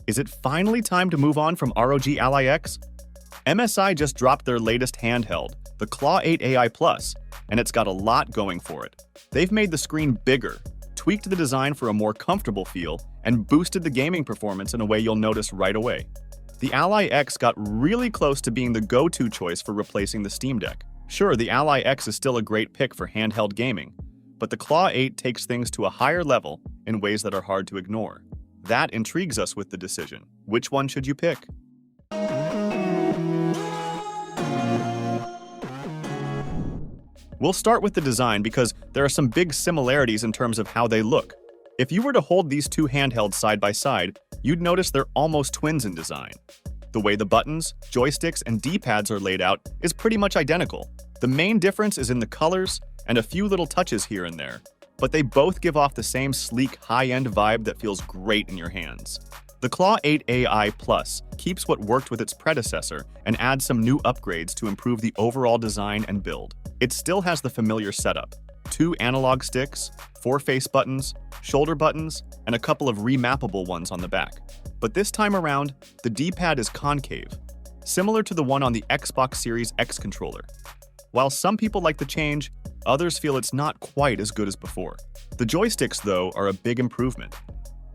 Is it finally time to move on from ROG Ally X? MSI just dropped their latest handheld, the Claw 8 AI Plus, and it's got a lot going for it. They've made the screen bigger, tweaked the design for a more comfortable feel, and boosted the gaming performance in a way you'll notice right away. The Ally X got really close to being the go-to choice for replacing the Steam Deck. Sure, the Ally X is still a great pick for handheld gaming, but the Claw 8 takes things to a higher level in ways that are hard to ignore. That intrigues us with the decision. Which one should you pick? We'll start with the design because there are some big similarities in terms of how they look. If you were to hold these two handhelds side by side, you'd notice they're almost twins in design. The way the buttons, joysticks, and D-pads are laid out is pretty much identical. The main difference is in the colors and a few little touches here and there, but they both give off the same sleek, high-end vibe that feels great in your hands. The Claw 8 AI Plus keeps what worked with its predecessor and adds some new upgrades to improve the overall design and build. It still has the familiar setup: 2 analog sticks, 4 face buttons, shoulder buttons, and a couple of remappable ones on the back. But this time around, the D-pad is concave, similar to the one on the Xbox Series X controller. While some people like the change, others feel it's not quite as good as before. The joysticks, though, are a big improvement.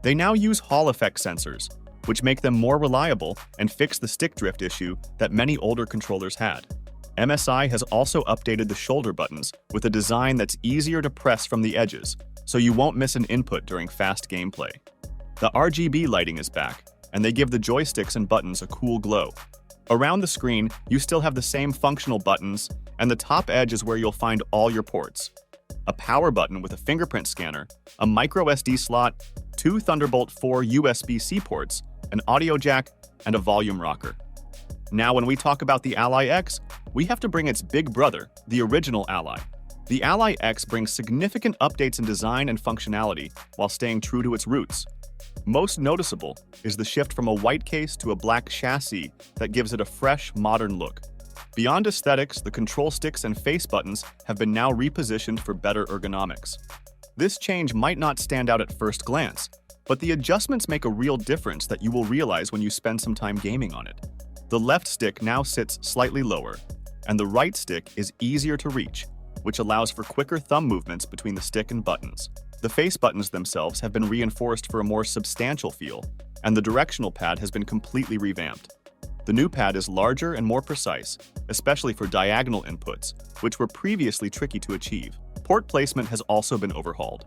They now use Hall effect sensors, which make them more reliable and fix the stick drift issue that many older controllers had. MSI has also updated the shoulder buttons with a design that's easier to press from the edges, so you won't miss an input during fast gameplay. The RGB lighting is back, and they give the joysticks and buttons a cool glow. Around the screen, you still have the same functional buttons, and the top edge is where you'll find all your ports. A power button with a fingerprint scanner, a micro SD slot, 2 Thunderbolt 4 USB-C ports, an audio jack, and a volume rocker. Now, when we talk about the Ally X, we have to bring its big brother, the original Ally. The Ally X brings significant updates in design and functionality while staying true to its roots. Most noticeable is the shift from a white case to a black chassis that gives it a fresh, modern look. Beyond aesthetics, the control sticks and face buttons have been now repositioned for better ergonomics. This change might not stand out at first glance, but the adjustments make a real difference that you will realize when you spend some time gaming on it. The left stick now sits slightly lower, and the right stick is easier to reach, which allows for quicker thumb movements between the stick and buttons. The face buttons themselves have been reinforced for a more substantial feel, and the directional pad has been completely revamped. The new pad is larger and more precise, especially for diagonal inputs, which were previously tricky to achieve. Port placement has also been overhauled.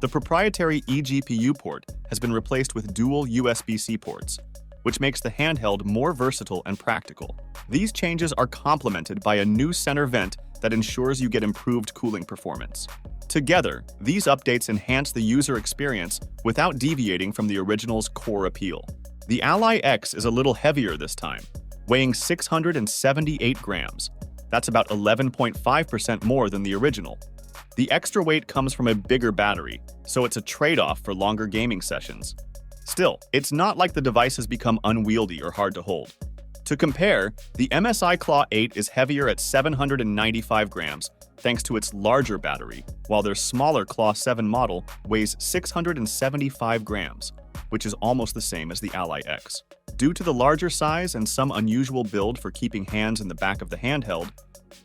The proprietary eGPU port has been replaced with dual USB-C ports, which makes the handheld more versatile and practical. These changes are complemented by a new center vent that ensures you get improved cooling performance. Together, these updates enhance the user experience without deviating from the original's core appeal. The Ally X is a little heavier this time, weighing 678 grams. That's about 11.5% more than the original. The extra weight comes from a bigger battery, so it's a trade-off for longer gaming sessions. Still, it's not like the device has become unwieldy or hard to hold. To compare, the MSI Claw 8 is heavier at 795 grams, thanks to its larger battery, while their smaller Claw 7 model weighs 675 grams, which is almost the same as the Ally X. Due to the larger size and some unusual build for keeping hands in the back of the handheld,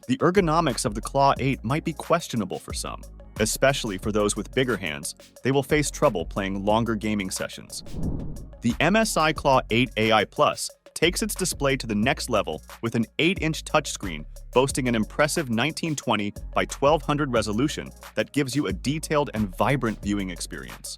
the ergonomics of the Claw 8 might be questionable for some. Especially for those with bigger hands, they will face trouble playing longer gaming sessions. The MSI Claw 8 AI Plus takes its display to the next level with an 8-inch touchscreen boasting an impressive 1920 by 1200 resolution that gives you a detailed and vibrant viewing experience.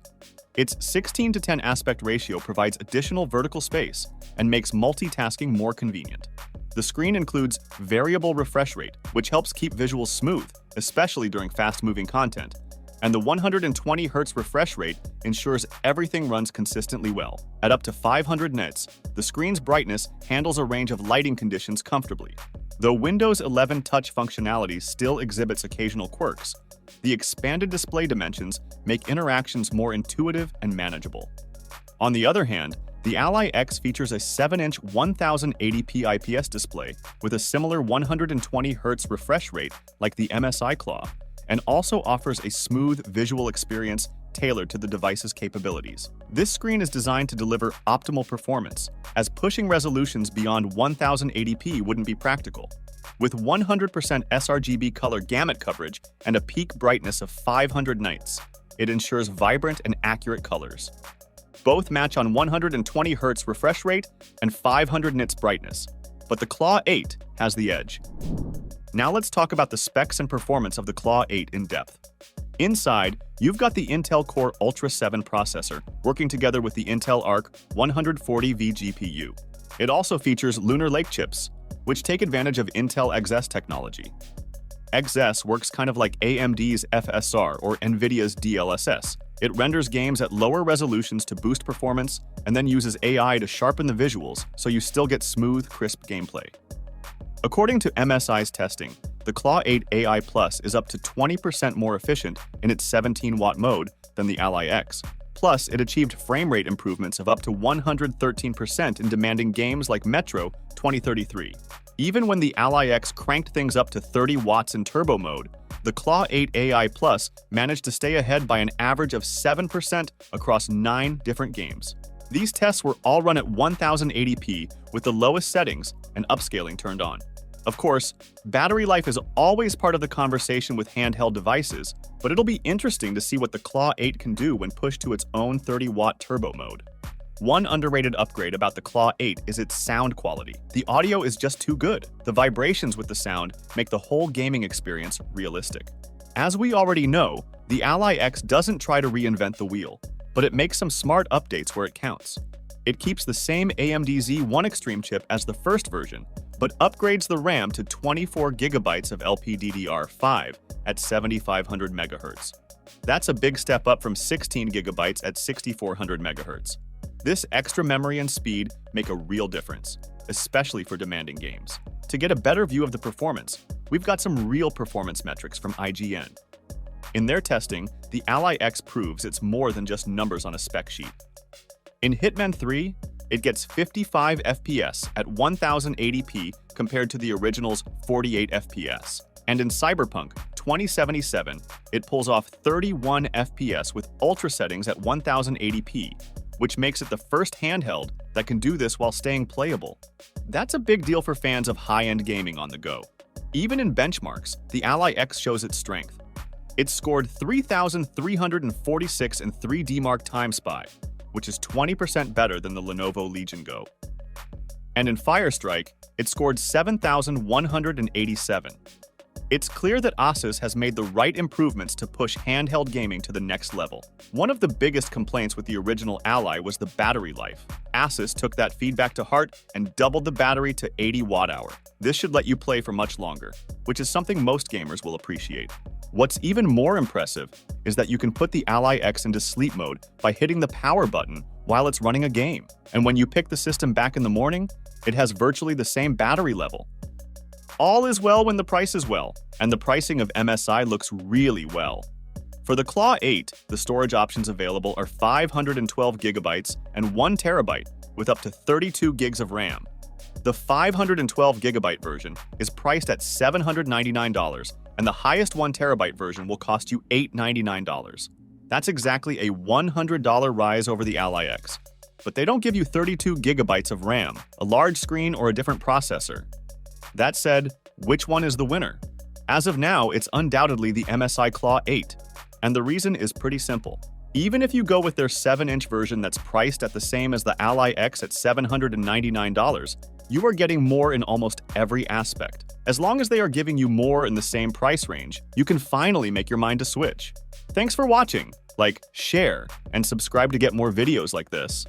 Its 16:10 aspect ratio provides additional vertical space and makes multitasking more convenient. The screen includes variable refresh rate, which helps keep visuals smooth, especially during fast-moving content, and the 120 Hz refresh rate ensures everything runs consistently well. At up to 500 nits, the screen's brightness handles a range of lighting conditions comfortably. Though Windows 11 touch functionality still exhibits occasional quirks, the expanded display dimensions make interactions more intuitive and manageable. On the other hand, the Ally X features a 7-inch 1080p IPS display with a similar 120 Hz refresh rate like the MSI Claw, and also offers a smooth visual experience tailored to the device's capabilities. This screen is designed to deliver optimal performance, as pushing resolutions beyond 1080p wouldn't be practical. With 100% sRGB color gamut coverage and a peak brightness of 500 nits, it ensures vibrant and accurate colors. Both match on 120 Hz refresh rate and 500 nits brightness, but the Claw 8 has the edge. Now let's talk about the specs and performance of the Claw 8 in depth. Inside, you've got the Intel Core Ultra 7 processor working together with the Intel Arc 140V GPU. It also features Lunar Lake chips, which take advantage of Intel XS technology. XS works kind of like AMD's FSR or NVIDIA's DLSS. It renders games at lower resolutions to boost performance and then uses AI to sharpen the visuals so you still get smooth, crisp gameplay. According to MSI's testing, the Claw 8 AI Plus is up to 20% more efficient in its 17-watt mode than the Ally X. Plus, it achieved frame rate improvements of up to 113% in demanding games like Metro 2033. Even when the Ally X cranked things up to 30 watts in turbo mode, the Claw 8 AI Plus managed to stay ahead by an average of 7% across 9 different games. These tests were all run at 1080p with the lowest settings and upscaling turned on. Of course, battery life is always part of the conversation with handheld devices, but it'll be interesting to see what the Claw 8 can do when pushed to its own 30-watt turbo mode. One underrated upgrade about the Claw 8 is its sound quality. The audio is just too good. The vibrations with the sound make the whole gaming experience realistic. As we already know, the Ally X doesn't try to reinvent the wheel, but it makes some smart updates where it counts. It keeps the same AMD Z1 Extreme chip as the first version, but upgrades the RAM to 24 GB of LPDDR5 at 7500 MHz. That's a big step up from 16 GB at 6400 MHz. This extra memory and speed make a real difference, especially for demanding games. To get a better view of the performance, we've got some real performance metrics from IGN. In their testing, the Ally X proves it's more than just numbers on a spec sheet. In Hitman 3, it gets 55 FPS at 1080p compared to the original's 48 FPS. And in Cyberpunk 2077, it pulls off 31 FPS with ultra settings at 1080p, which makes it the first handheld that can do this while staying playable. That's a big deal for fans of high-end gaming on the go. Even in benchmarks, the Ally X shows its strength. It scored 3,346 in 3D Mark Time Spy, which is 20% better than the Lenovo Legion Go. And in Firestrike, it scored 7,187. It's clear that Asus has made the right improvements to push handheld gaming to the next level. One of the biggest complaints with the original Ally was the battery life. Asus took that feedback to heart and doubled the battery to 80 watt-hour. This should let you play for much longer, which is something most gamers will appreciate. What's even more impressive is that you can put the Ally X into sleep mode by hitting the power button while it's running a game. And when you pick the system back in the morning, it has virtually the same battery level. All is well when the price is well, and the pricing of MSI looks really well. For the Claw 8, the storage options available are 512 GB and 1 TB with up to 32 GB of RAM. The 512 GB version is priced at $799, and the highest 1 TB version will cost you $899. That's exactly a $100 rise over the Ally X. But they don't give you 32 GB of RAM, a large screen, or a different processor. That said, which one is the winner? As of now, it's undoubtedly the MSI Claw 8, and the reason is pretty simple. Even if you go with their 7-inch version that's priced at the same as the Ally X at $799, you are getting more in almost every aspect. As long as they are giving you more in the same price range, you can finally make your mind to switch. Thanks for watching. Like, share, and subscribe to get more videos like this.